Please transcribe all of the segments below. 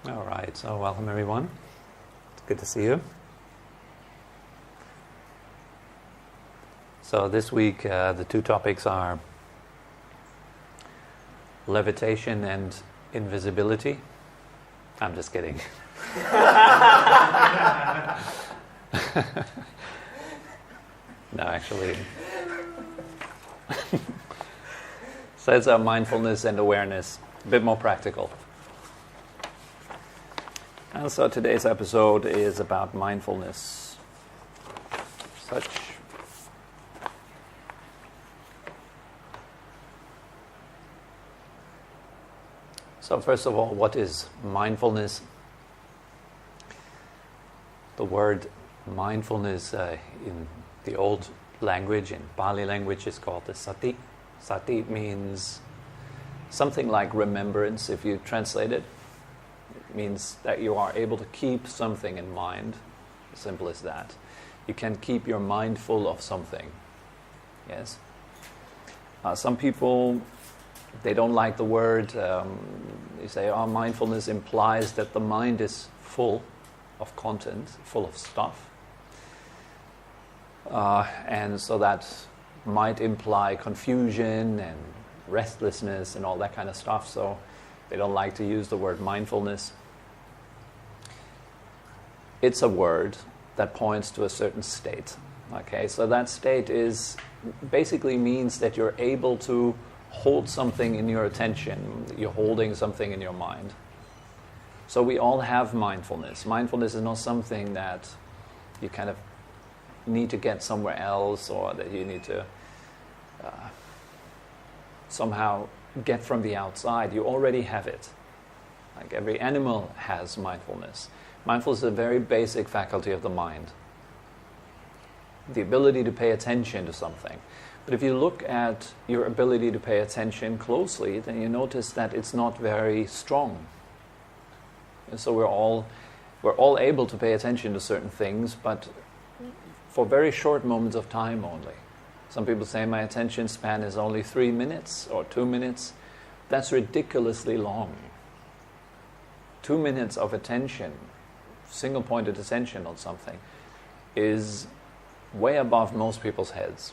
All right, so welcome everyone. It's good to see you. So this week the two topics are levitation and invisibility. I'm just kidding. No, actually. So it's mindfulness and awareness, a bit more practical. And so today's episode is about mindfulness. So first of all, what is mindfulness? The word mindfulness in the old language, in Pali language, is called the Sati. Sati means something like remembrance, if you translate it. It means that you are able to keep something in mind. As simple as that. You can keep your mind full of something. Yes. Some people, they don't like the word. They say, mindfulness implies that the mind is full of content, full of stuff. And so that might imply confusion and restlessness and all that kind of stuff. So they don't like to use the word mindfulness. It's a word that points to a certain state. Okay, so that state basically means that you're able to hold something in your attention. You're holding something in your mind. So we all have mindfulness. Mindfulness is not something that you kind of need to get somewhere else, or that you need to somehow get from the outside. You already have it. Like every animal has mindfulness. Mindfulness is a very basic faculty of the mind. The ability to pay attention to something. But if you look at your ability to pay attention closely, then you notice that it's not very strong. And so we're all able to pay attention to certain things, but for very short moments of time only. Some people say my attention span is only 3 minutes or 2 minutes. That's ridiculously long. 2 minutes of attention, single-pointed attention on something, is way above most people's heads.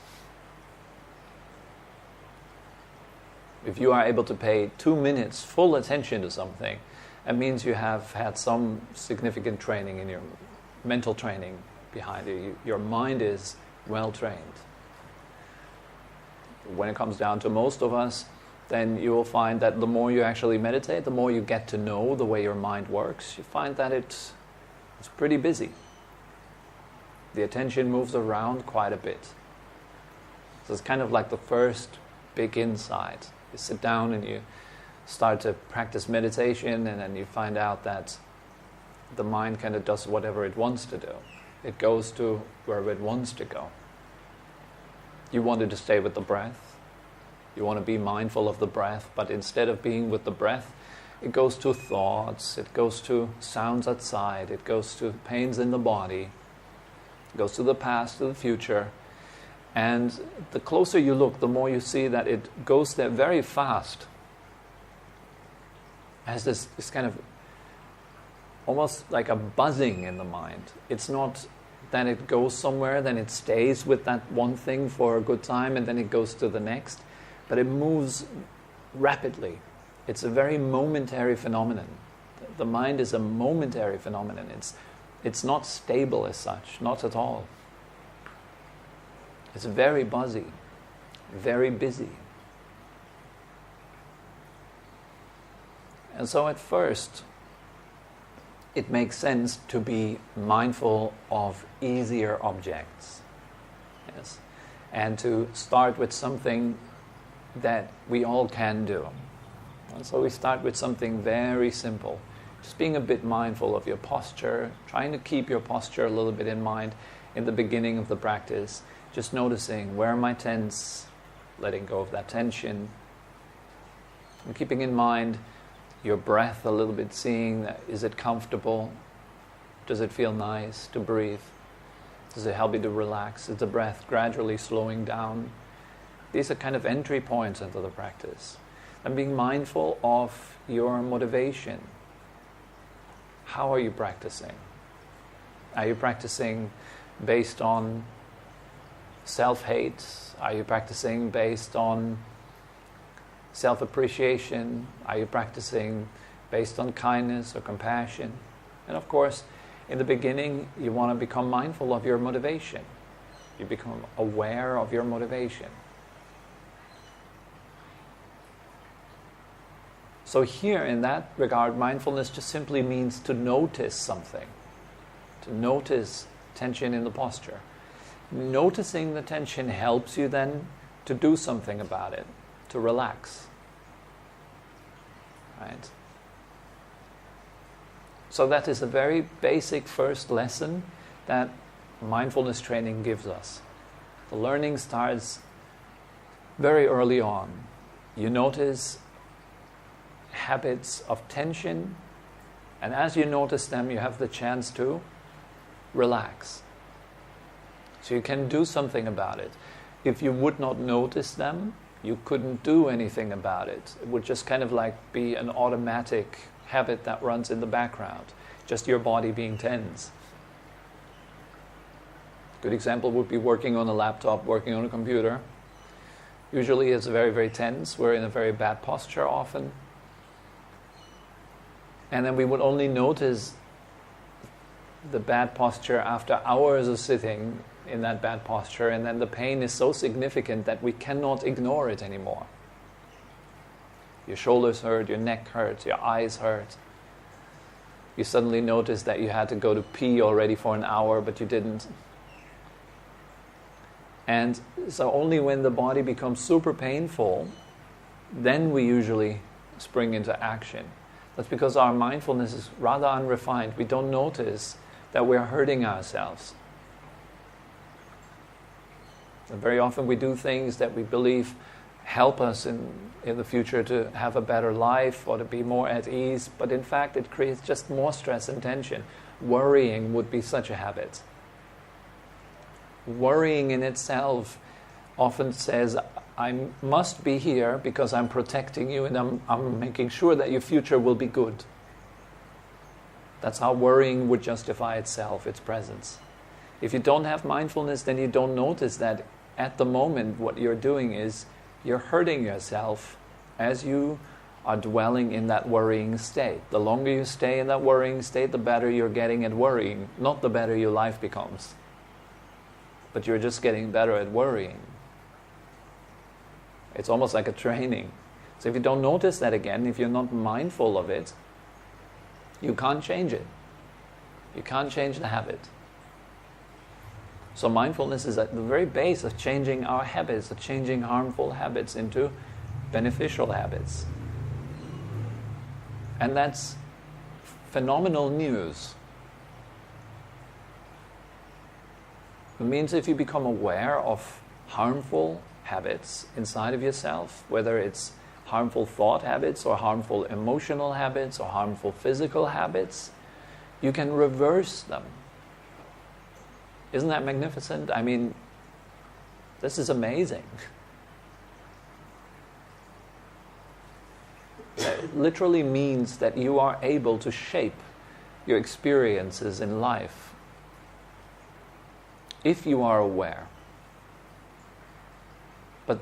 If you are able to pay 2 minutes full attention to something, that means you have had some significant training in your mental training behind you. Your mind is well trained. When it comes down to most of us, then you will find that the more you actually meditate, the more you get to know the way your mind works, you find that it's pretty busy. The attention moves around quite a bit. So it's kind of like the first big insight. You sit down and you start to practice meditation, and then you find out that the mind kind of does whatever it wants to do. It goes to wherever it wants to go. You wanted to stay with the breath. You want to be mindful of the breath, but instead of being with the breath, it goes to thoughts, it goes to sounds outside, it goes to pains in the body, it goes to the past, to the future. And the closer you look, the more you see that it goes there very fast. It has this kind of almost like a buzzing in the mind. It's not that it goes somewhere, then it stays with that one thing for a good time, and then it goes to the next. But it moves rapidly. It's a very momentary phenomenon. The mind is a momentary phenomenon. It's not stable as such, not at all. It's very buzzy, very busy. And so at first, it makes sense to be mindful of easier objects. Yes. And to start with something that we all can do. And so we start with something very simple. Just being a bit mindful of your posture, trying to keep your posture a little bit in mind in the beginning of the practice. Just noticing, where am I tense? Letting go of that tension. And keeping in mind your breath a little bit, seeing that, is it comfortable? Does it feel nice to breathe? Does it help you to relax? Is the breath gradually slowing down? These are kind of entry points into the practice. And being mindful of your motivation. how are you practicing? Are you practicing based on self-hate? Are you practicing based on self-appreciation? Are you practicing based on kindness or compassion? And of course, in the beginning, you want to become mindful of your motivation. You become aware of your motivation. So here, in that regard, mindfulness just simply means to notice something. To notice tension in the posture. Noticing the tension helps you then to do something about it, to relax. Right? So that is a very basic first lesson that mindfulness training gives us. The learning starts very early on. You notice habits of tension, and as you notice them, you have the chance to relax. So you can do something about it. If you would not notice them, you couldn't do anything about it. It would just kind of like be an automatic habit that runs in the background, just your body being tense. A good example would be working on a laptop, working on a computer. Usually it's very, very tense. We're in a very bad posture often. And then we would only notice the bad posture after hours of sitting in that bad posture, and then the pain is so significant that we cannot ignore it anymore. Your shoulders hurt, your neck hurts, your eyes hurt. You suddenly notice that you had to go to pee already for an hour, but you didn't. And so only when the body becomes super painful, then we usually spring into action. That's because our mindfulness is rather unrefined. We don't notice that we're hurting ourselves. And very often we do things that we believe help us in the future to have a better life or to be more at ease, but in fact it creates just more stress and tension. Worrying would be such a habit. Worrying in itself often says, I must be here because I'm protecting you and I'm making sure that your future will be good. That's how worrying would justify itself, its presence. If you don't have mindfulness, then you don't notice that at the moment what you're doing is you're hurting yourself as you are dwelling in that worrying state. The longer you stay in that worrying state, the better you're getting at worrying, not the better your life becomes. But you're just getting better at worrying. It's almost like a training. So if you don't notice that again, if you're not mindful of it, you can't change it. You can't change the habit. So mindfulness is at the very base of changing our habits, of changing harmful habits into beneficial habits. And that's phenomenal news. It means if you become aware of harmful habits inside of yourself, whether it's harmful thought habits or harmful emotional habits or harmful physical habits, you can reverse them. Isn't that magnificent? I mean, this is amazing. It literally means that you are able to shape your experiences in life if you are aware. But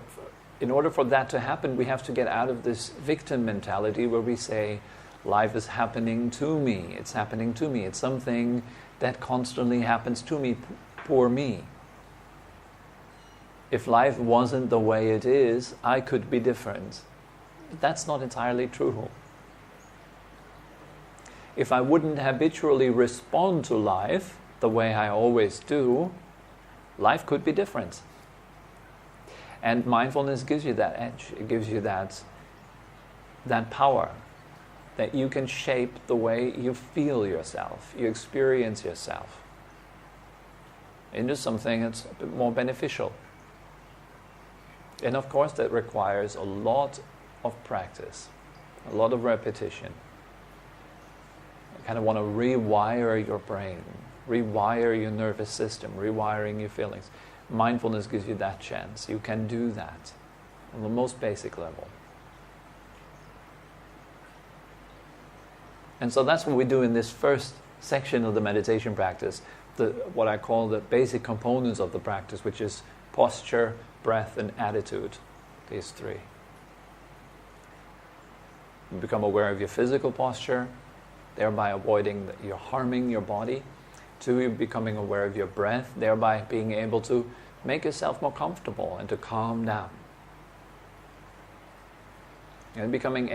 in order for that to happen, we have to get out of this victim mentality where we say, life is happening to me, it's happening to me, it's something that constantly happens to me, poor me. If life wasn't the way it is, I could be different. But that's not entirely true. If I wouldn't habitually respond to life the way I always do, life could be different. And mindfulness gives you that edge. It gives you that power that you can shape the way you feel yourself, you experience yourself into something that's a bit more beneficial. And of course that requires a lot of practice, a lot of repetition. You kind of want to rewire your brain, rewire your nervous system, rewiring your feelings. Mindfulness gives you that chance. You can do that on the most basic level. And so that's what we do in this first section of the meditation practice, what I call the basic components of the practice, which is posture, breath, and attitude, these three. You become aware of your physical posture, thereby avoiding that you're harming your body. 2, you're becoming aware of your breath, thereby being able to make yourself more comfortable and to calm down. And becoming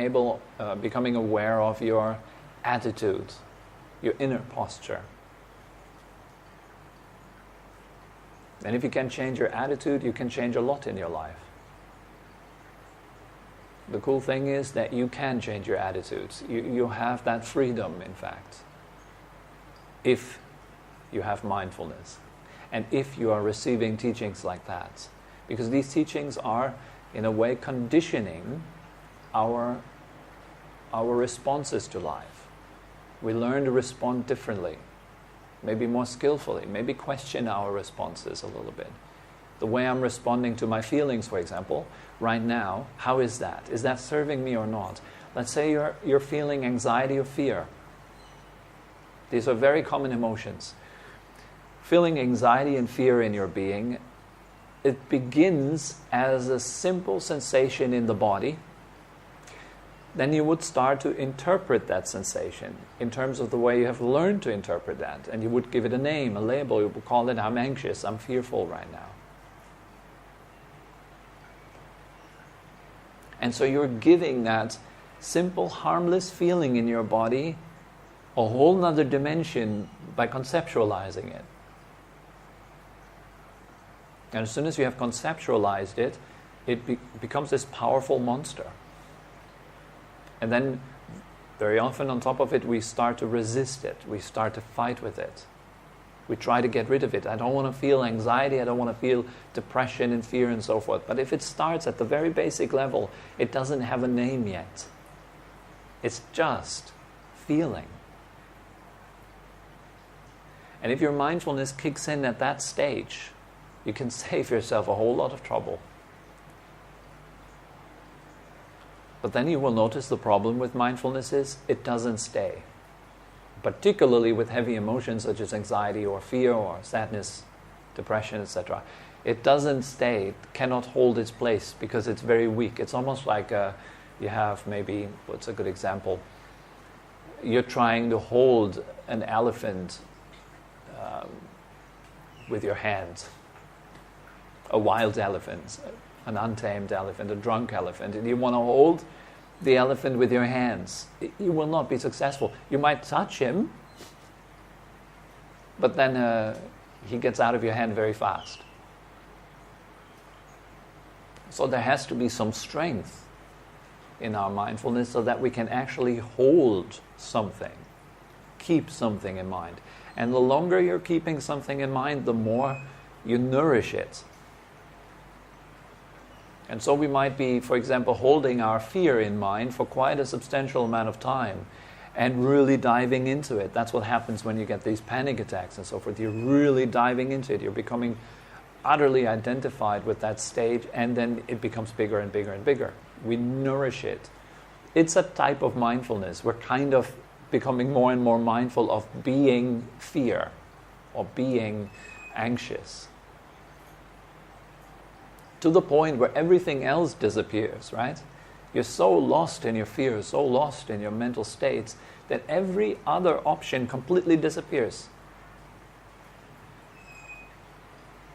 aware of your attitude, your inner posture. And if you can change your attitude, you can change a lot in your life. The cool thing is that you can change your attitudes. You have that freedom, in fact, if you have mindfulness. And if you are receiving teachings like that. Because these teachings are, in a way, conditioning our responses to life. We learn to respond differently, maybe more skillfully, maybe question our responses a little bit. The way I'm responding to my feelings, for example, right now, how is that? Is that serving me or not? Let's say you're feeling anxiety or fear. These are very common emotions. Feeling anxiety and fear in your being, it begins as a simple sensation in the body. Then you would start to interpret that sensation in terms of the way you have learned to interpret that. And you would give it a name, a label. You would call it, I'm anxious, I'm fearful right now. And so you're giving that simple, harmless feeling in your body a whole nother dimension by conceptualizing it. And as soon as you have conceptualized it, it becomes this powerful monster. And then, very often on top of it, we start to resist it. We start to fight with it. We try to get rid of it. I don't want to feel anxiety. I don't want to feel depression and fear and so forth. But if it starts at the very basic level, it doesn't have a name yet. It's just feeling. And if your mindfulness kicks in at that stage, you can save yourself a whole lot of trouble. But then you will notice the problem with mindfulness is it doesn't stay. Particularly with heavy emotions such as anxiety or fear or sadness, depression, etc. It doesn't stay, it cannot hold its place because it's very weak. It's almost like you have maybe, what's a good example? You're trying to hold an elephant with your hands. A wild elephant, an untamed elephant, a drunk elephant, and you want to hold the elephant with your hands. You will not be successful. You might touch him, but then he gets out of your hand very fast. So there has to be some strength in our mindfulness so that we can actually hold something, keep something in mind. And the longer you're keeping something in mind, the more you nourish it. And so we might be, for example, holding our fear in mind for quite a substantial amount of time and really diving into it. That's what happens when you get these panic attacks and so forth. You're really diving into it. You're becoming utterly identified with that stage, and then it becomes bigger and bigger and bigger. We nourish it. It's a type of mindfulness. We're kind of becoming more and more mindful of being fear or being anxious, to the point where everything else disappears, right? You're so lost in your fear, so lost in your mental states, that every other option completely disappears.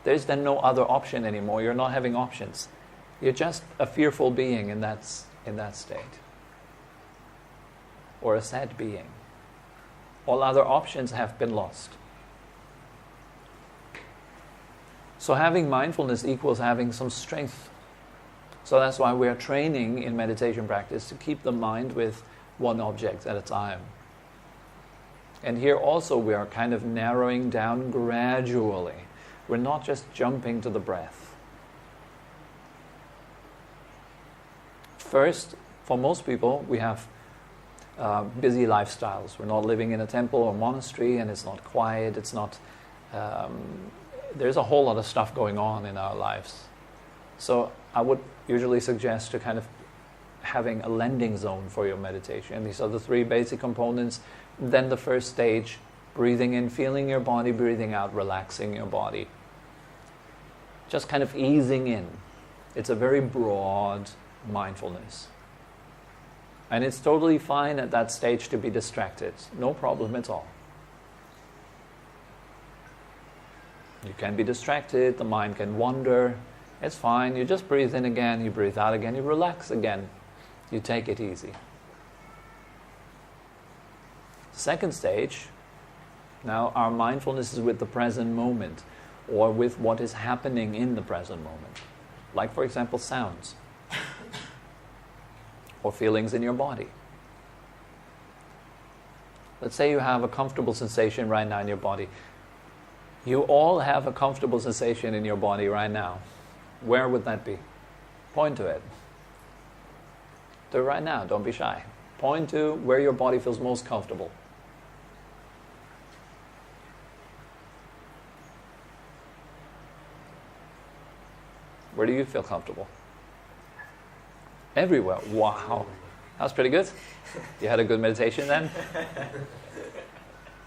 There's then no other option anymore. You're not having options. You're just a fearful being in that state. Or a sad being. All other options have been lost. So having mindfulness equals having some strength. So that's why we are training in meditation practice to keep the mind with one object at a time. And here also we are kind of narrowing down gradually. We're not just jumping to the breath. First, for most people, we have busy lifestyles. We're not living in a temple or monastery, and it's not quiet. It's not. There's a whole lot of stuff going on in our lives. So I would usually suggest to kind of having a landing zone for your meditation. These are the three basic components. Then the first stage, breathing in, feeling your body, breathing out, relaxing your body. Just kind of easing in. It's a very broad mindfulness. And it's totally fine at that stage to be distracted. No problem at all. You can be distracted, the mind can wander. It's fine. You just breathe in again, you breathe out again, you relax again. You take it easy. Second stage, now our mindfulness is with the present moment, or with what is happening in the present moment. Like, for example, sounds. Or feelings in your body. Let's say you have a comfortable sensation right now in your body. You all have a comfortable sensation in your body right now. Where would that be? Point to it. Do it right now, don't be shy. Point to where your body feels most comfortable. Where do you feel comfortable? Everywhere. Wow. That was pretty good. You had a good meditation then?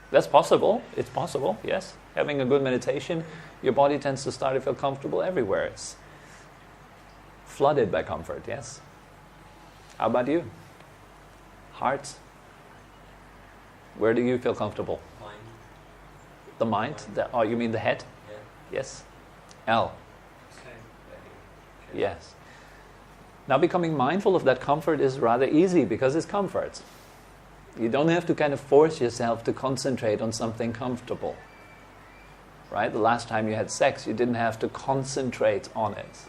That's possible. It's possible, yes. Having a good meditation, your body tends to start to feel comfortable everywhere. It's flooded by comfort, yes. How about you? Heart? Where do you feel comfortable? Mind. The mind? Oh, you mean the head? Yeah. Yes. L? Yes. Now becoming mindful of that comfort is rather easy because it's comfort. You don't have to kind of force yourself to concentrate on something comfortable. Right? The last time you had sex, you didn't have to concentrate on it.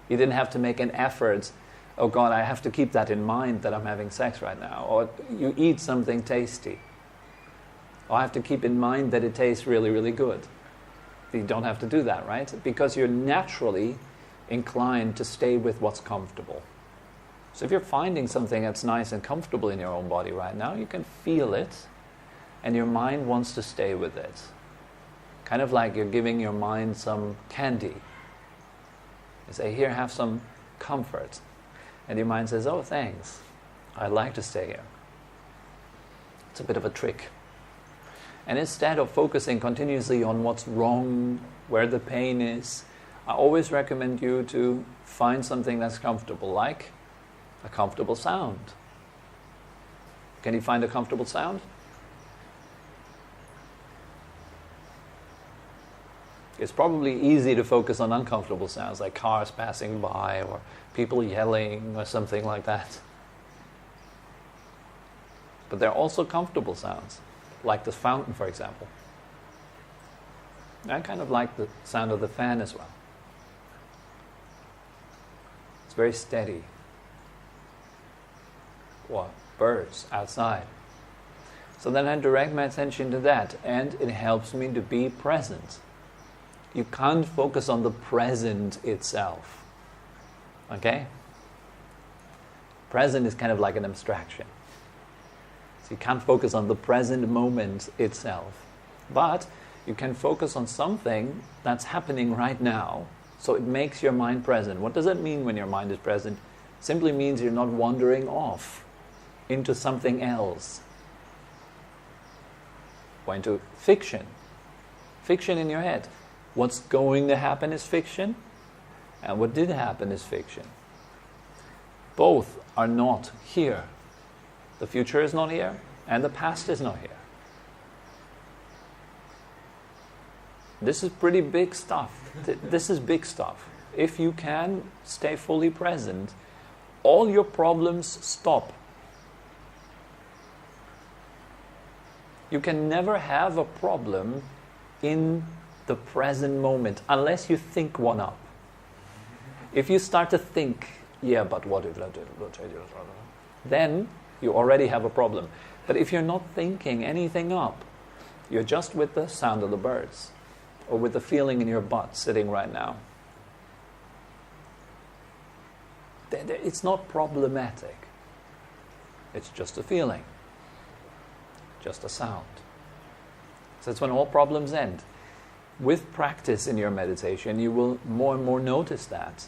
You didn't have to make an effort, oh God, I have to keep that in mind that I'm having sex right now. Or you eat something tasty. Or I have to keep in mind that it tastes really, really good. You don't have to do that, right? Because you're naturally inclined to stay with what's comfortable. So if you're finding something that's nice and comfortable in your own body right now, you can feel it, and your mind wants to stay with it. Kind of like you're giving your mind some candy. You say, here, have some comfort. And your mind says, oh, thanks. I'd like to stay here. It's a bit of a trick. And instead of focusing continuously on what's wrong, where the pain is, I always recommend you to find something that's comfortable, like a comfortable sound. Can you find a comfortable sound? It's probably easy to focus on uncomfortable sounds, like cars passing by or people yelling or something like that. But there are also comfortable sounds, like the fountain, for example. I kind of like the sound of the fan as well. It's very steady. Or birds outside. So then I direct my attention to that, and it helps me to be present. You can't focus on the present itself. Okay? Present is kind of like an abstraction. So you can't focus on the present moment itself. But you can focus on something that's happening right now, so it makes your mind present. What does that mean when your mind is present? It simply means you're not wandering off into something else. Or into fiction. Fiction in your head. What's going to happen is fiction, and what did happen is fiction. Both are not here. The future is not here, and the past is not here. This is pretty big stuff. This is big stuff. If you can stay fully present, all your problems stop. You can never have a problem in the present moment unless you think one up. If you start to think, yeah, but what if I do, then you already have a problem. But if you're not thinking anything up, you're just with the sound of the birds, or with the feeling in your butt sitting right now. It's not problematic. It's just a feeling, just a sound. So that's when all problems end. With practice in your meditation, you will more and more notice that.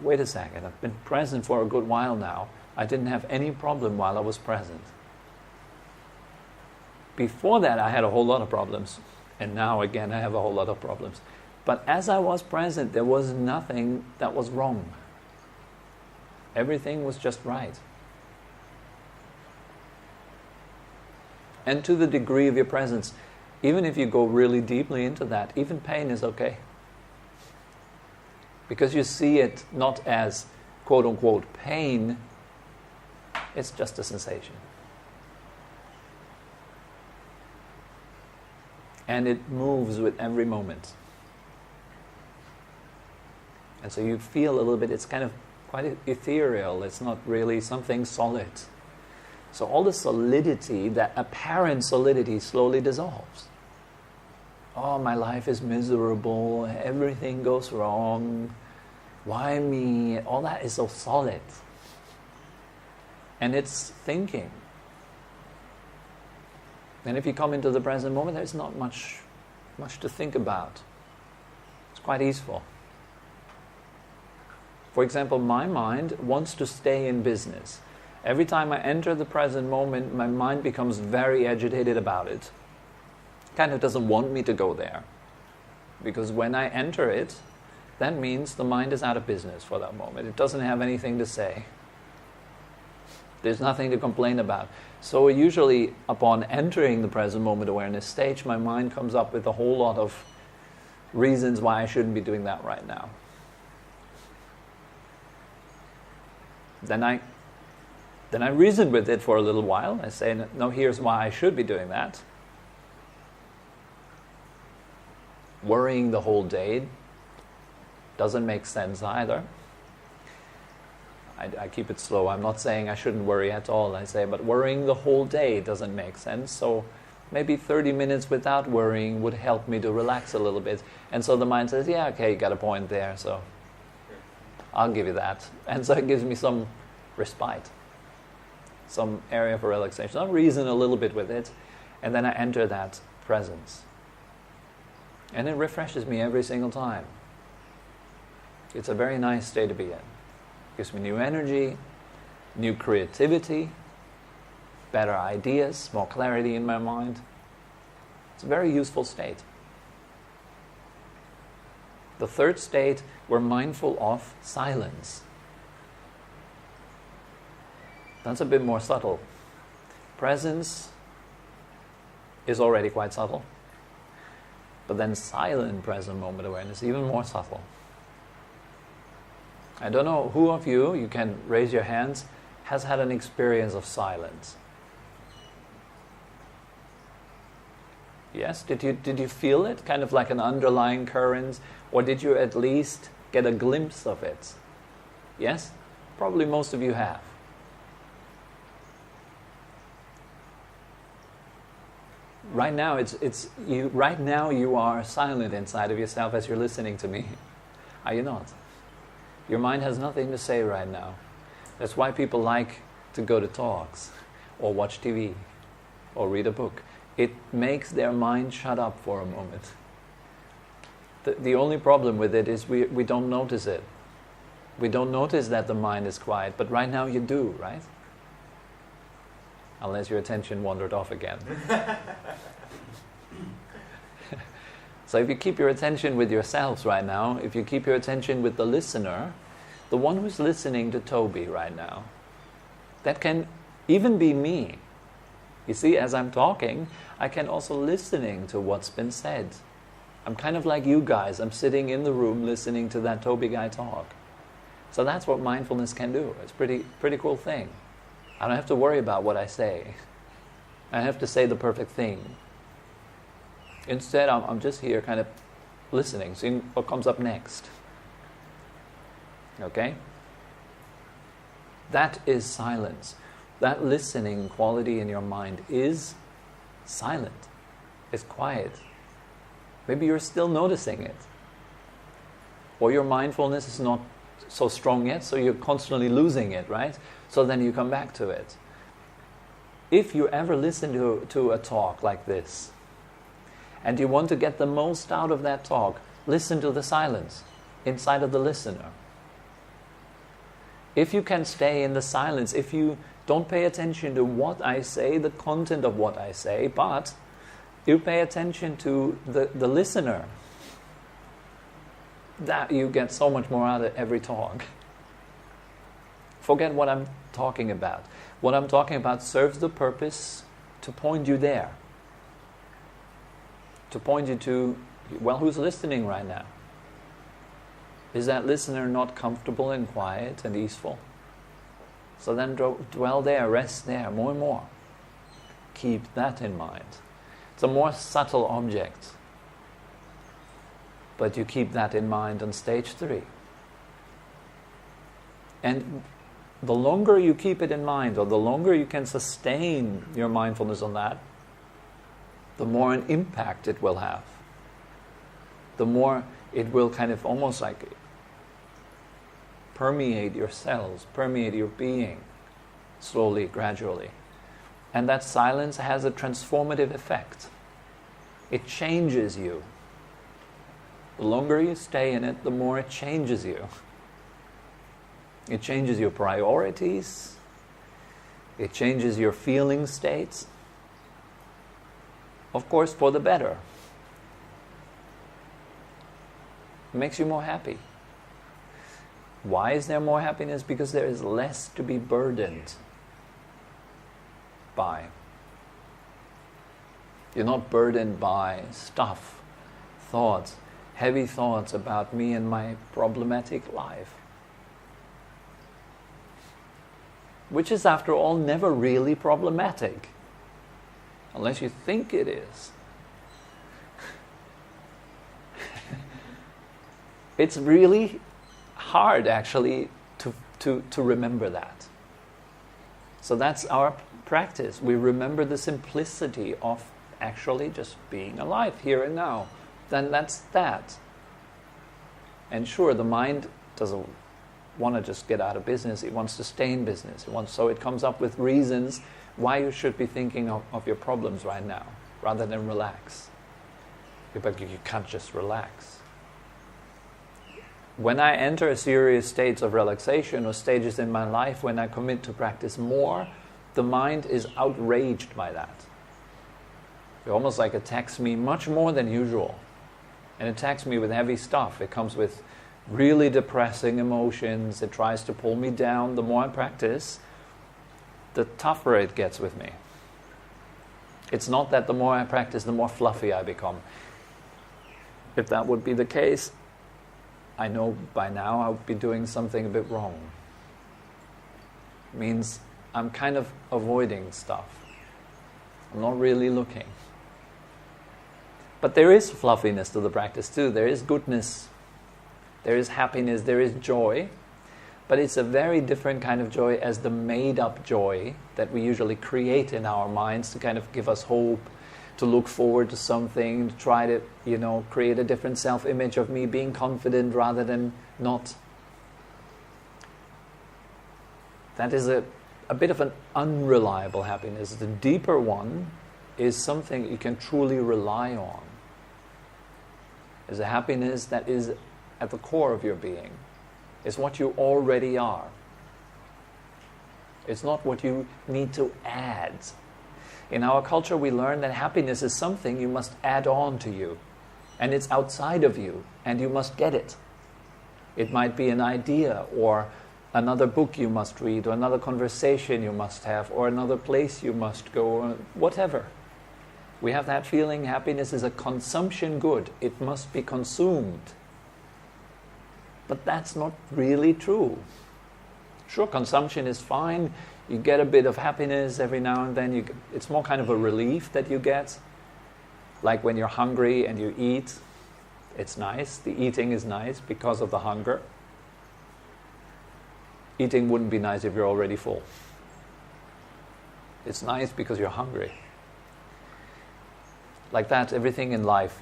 Wait a second, I've been present for a good while now. I didn't have any problem while I was present. Before that, I had a whole lot of problems. And now, again, I have a whole lot of problems. But as I was present, there was nothing that was wrong. Everything was just right. And to the degree of your presence, even if you go really deeply into that, even pain is okay. Because you see it not as quote-unquote pain, it's just a sensation. And it moves with every moment. And so you feel a little bit, it's kind of quite ethereal, it's not really something solid. So all the solidity, that apparent solidity, slowly dissolves. Oh, my life is miserable, everything goes wrong, why me? All that is so solid. And it's thinking. And if you come into the present moment, there's not much to think about. It's quite easeful. For example, my mind wants to stay in business. Every time I enter the present moment, my mind becomes very agitated about it. Kind of doesn't want me to go there. Because when I enter it, that means the mind is out of business for that moment. It doesn't have anything to say. There's nothing to complain about. So usually, upon entering the present moment awareness stage, my mind comes up with a whole lot of reasons why I shouldn't be doing that right now. Then I reason with it for a little while. I say, no, here's why I should be doing that. Worrying the whole day doesn't make sense either. I keep it slow. I'm not saying I shouldn't worry at all. I say, but worrying the whole day doesn't make sense. So maybe 30 minutes without worrying would help me to relax a little bit. And so the mind says, yeah, okay, you got a point there, so I'll give you that. And so it gives me some respite, some area for relaxation. I'll reason a little bit with it, and then I enter that presence. And it refreshes me every single time. It's a very nice state to be in. Gives me new energy, new creativity, better ideas, more clarity in my mind. It's a very useful state. The third state, we're mindful of silence. That's a bit more subtle. Presence is already quite subtle. But then silent present moment awareness, even more subtle. I don't know who of you can raise your hands, has had an experience of silence. Yes? Did you feel it? Kind of like an underlying current? Or did you at least get a glimpse of it? Yes? Probably most of you have. Right now, it's you. Right now, you are silent inside of yourself as you're listening to me. Are you not? Your mind has nothing to say right now. That's why people like to go to talks, or watch TV, or read a book. It makes their mind shut up for a moment. The only problem with it is we don't notice it. We don't notice that the mind is quiet, but right now you do, right? Unless your attention wandered off again. So if you keep your attention with yourselves right now, if you keep your attention with the listener, the one who's listening to Tobi right now, that can even be me. You see, as I'm talking, I can also listening to what's been said. I'm kind of like you guys. I'm sitting in the room listening to that Tobi guy talk. So that's what mindfulness can do. It's a pretty cool thing. I don't have to worry about what I say. I don't have to say the perfect thing. Instead, I'm just here kind of listening, seeing what comes up next. Okay? That is silence. That listening quality in your mind is silent. It's quiet. Maybe you're still noticing it. Or your mindfulness is not so strong yet, so you're constantly losing it, right? So then you come back to it. If you ever listen to a talk like this, and you want to get the most out of that talk, listen to the silence inside of the listener. If you can stay in the silence, if you don't pay attention to what I say, the content of what I say, but you pay attention to the listener, that you get so much more out of every talk. Forget what I'm talking about. What I'm talking about serves the purpose to point you there. To point you to, well, who's listening right now? Is that listener not comfortable and quiet and easeful? So then dwell there, rest there, more and more. Keep that in mind. It's a more subtle object. But you keep that in mind on stage 3. And the longer you keep it in mind, or the longer you can sustain your mindfulness on that, the more an impact it will have. The more it will kind of almost like permeate your cells, permeate your being, slowly, gradually. And that silence has a transformative effect. It changes you. The longer you stay in it, the more it changes you. It changes your priorities. It changes your feeling states. Of course, for the better. It makes you more happy. Why is there more happiness? Because there is less to be burdened by. You're not burdened by stuff, thoughts, heavy thoughts about me and my problematic life. Which is, after all, never really problematic. Unless you think it is. It's really hard, actually, to remember that. So that's our practice. We remember the simplicity of actually just being alive, here and now. Then that's that. And sure, the mind doesn't want to just get out of business. It wants to stay in business. So it comes up with reasons why you should be thinking of your problems right now, rather than relax. But you can't just relax. When I enter serious states of relaxation or stages in my life when I commit to practice more, the mind is outraged by that. It almost like attacks me much more than usual. And attacks me with heavy stuff. It comes with really depressing emotions. It tries to pull me down. The more I practice, the tougher it gets with me. It's not that the more I practice, the more fluffy I become. If that would be the case, I know by now I would be doing something a bit wrong. It means I'm kind of avoiding stuff. I'm not really looking. But there is fluffiness to the practice too. There is goodness. There is happiness. There is joy. But it's a very different kind of joy as the made-up joy that we usually create in our minds to kind of give us hope, to look forward to something, to try to, create a different self-image of me being confident rather than not. That is a bit of an unreliable happiness. The deeper one is something you can truly rely on. It's a happiness that is at the core of your being. It's what you already are. It's not what you need to add. In our culture, we learn that happiness is something you must add on to you. And it's outside of you, and you must get it. It might be an idea, or another book you must read, or another conversation you must have, or another place you must go, or whatever. We have that feeling happiness is a consumption good. It must be consumed. But that's not really true. Sure, consumption is fine. You get a bit of happiness every now and then. It's more kind of a relief that you get. Like when you're hungry and you eat. It's nice. The eating is nice because of the hunger. Eating wouldn't be nice if you're already full. It's nice because you're hungry. Like that, everything in life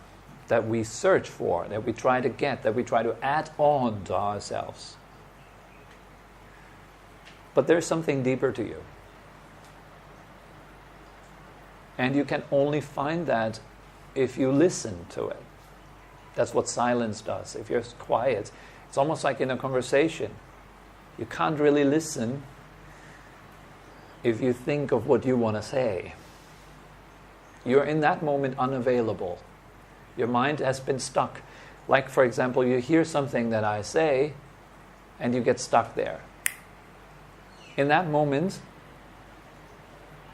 that we search for, that we try to get, that we try to add on to ourselves. But there's something deeper to you. And you can only find that if you listen to it. That's what silence does. If you're quiet, it's almost like in a conversation. You can't really listen if you think of what you want to say. You're in that moment unavailable. Your mind has been stuck. Like, for example, you hear something that I say and you get stuck there. In that moment,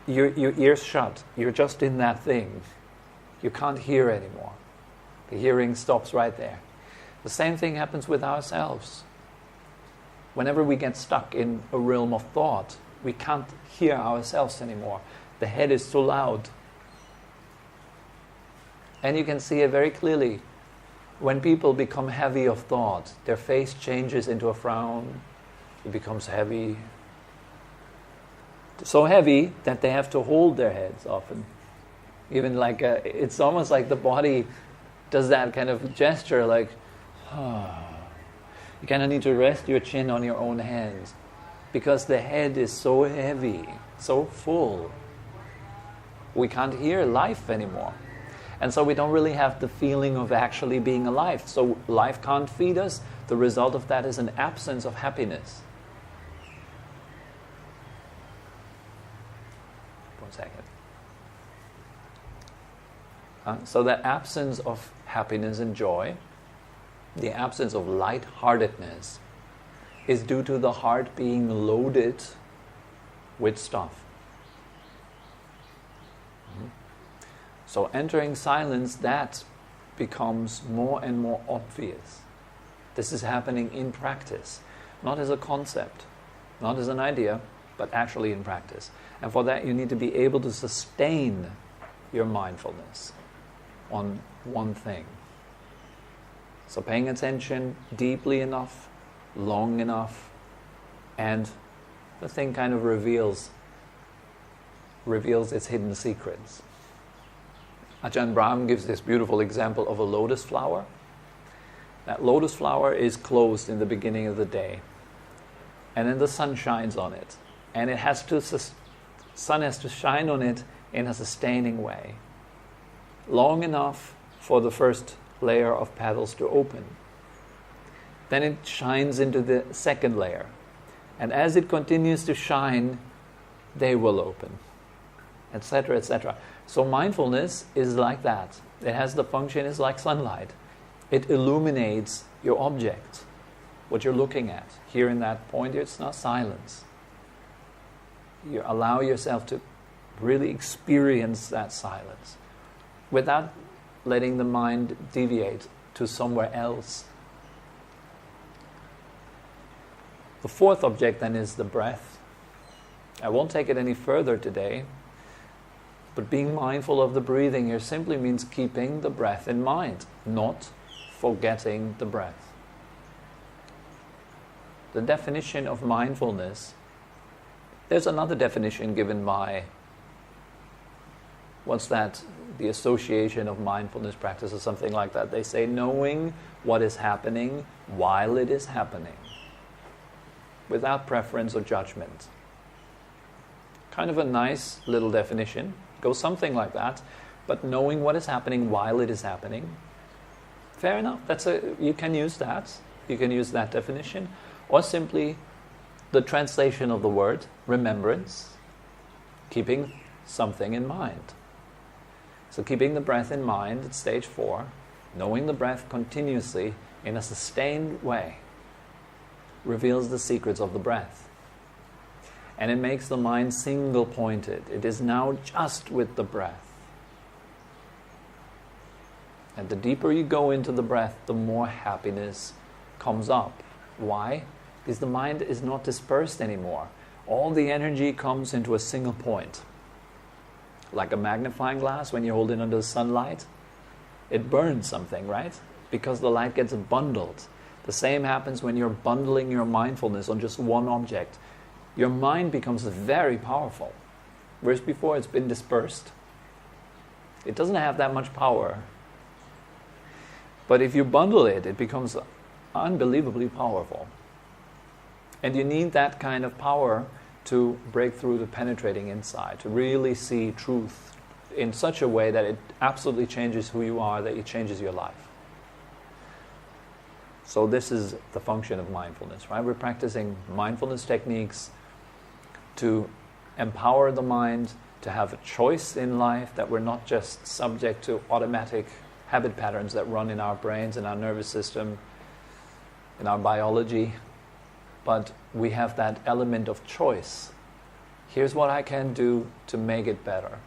your ears shut. You're just in that thing. You can't hear anymore. The hearing stops right there. The same thing happens with ourselves. Whenever we get stuck in a realm of thought, we can't hear ourselves anymore. The head is too loud. And you can see it very clearly. When people become heavy of thought, their face changes into a frown. It becomes heavy. So heavy that they have to hold their heads often. Even like, it's almost like the body does that kind of gesture, like, you kind of need to rest your chin on your own hands. Because the head is so heavy, so full. We can't hear life anymore. And so we don't really have the feeling of actually being alive. So life can't feed us. The result of that is an absence of happiness. 1 second. So that absence of happiness and joy, the absence of lightheartedness, is due to the heart being loaded with stuff. So entering silence, that becomes more and more obvious. This is happening in practice, not as a concept, not as an idea, but actually in practice. And for that you need to be able to sustain your mindfulness on one thing. So paying attention deeply enough, long enough, and the thing kind of reveals its hidden secrets. Ajahn Brahm gives this beautiful example of a lotus flower. That lotus flower is closed in the beginning of the day, and then the sun shines on it, and sun has to shine on it in a sustaining way, long enough for the first layer of petals to open. Then it shines into the second layer, and as it continues to shine, they will open, etc., etc. So mindfulness is like that. It has the function, is like sunlight. It illuminates your object, what you're looking at. Here in that point, it's not silence. You allow yourself to really experience that silence without letting the mind deviate to somewhere else. The fourth object then is the breath. I won't take it any further today. But being mindful of the breathing here simply means keeping the breath in mind, not forgetting the breath. The definition of mindfulness, there's another definition given by, the association of mindfulness practice or something like that. They say knowing what is happening while it is happening, without preference or judgment. Kind of a nice little definition. Goes something like that, but knowing what is happening while it is happening. Fair enough. You can use that. You can use that definition, or simply the translation of the word remembrance, keeping something in mind. So keeping the breath in mind at stage 4, knowing the breath continuously in a sustained way, reveals the secrets of the breath. And it makes the mind single-pointed. It is now just with the breath. And the deeper you go into the breath, the more happiness comes up. Why? Because the mind is not dispersed anymore. All the energy comes into a single point. Like a magnifying glass, when you hold it under the sunlight, it burns something, right? Because the light gets bundled. The same happens when you're bundling your mindfulness on just one object. Your mind becomes very powerful, whereas before it's been dispersed. It doesn't have that much power. But if you bundle it, it becomes unbelievably powerful. And you need that kind of power to break through the penetrating insight, to really see truth in such a way that it absolutely changes who you are, that it changes your life. So this is the function of mindfulness, right? We're practicing mindfulness techniques to empower the mind, to have a choice in life, that we're not just subject to automatic habit patterns that run in our brains, in our nervous system, in our biology, but we have that element of choice. Here's what I can do to make it better.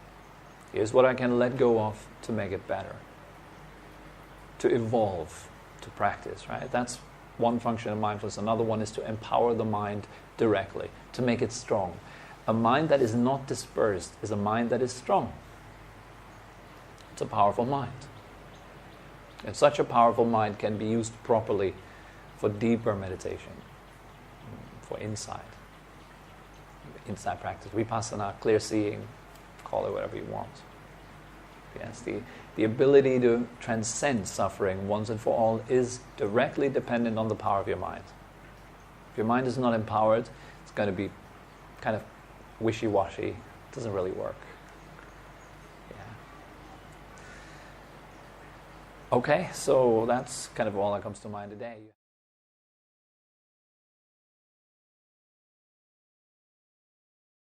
Here's what I can let go of to make it better. To evolve, to practice, right? That's one function of mindfulness. Another one is to empower the mind directly, to make it strong. A mind that is not dispersed is a mind that is strong. It's a powerful mind. And such a powerful mind can be used properly for deeper meditation, for insight practice, vipassana, clear seeing, call it whatever you want. Yes, the ability to transcend suffering once and for all is directly dependent on the power of your mind. If your mind is not empowered, it's going to be kind of wishy-washy. It doesn't really work. Yeah. Okay, so that's kind of all that comes to mind today.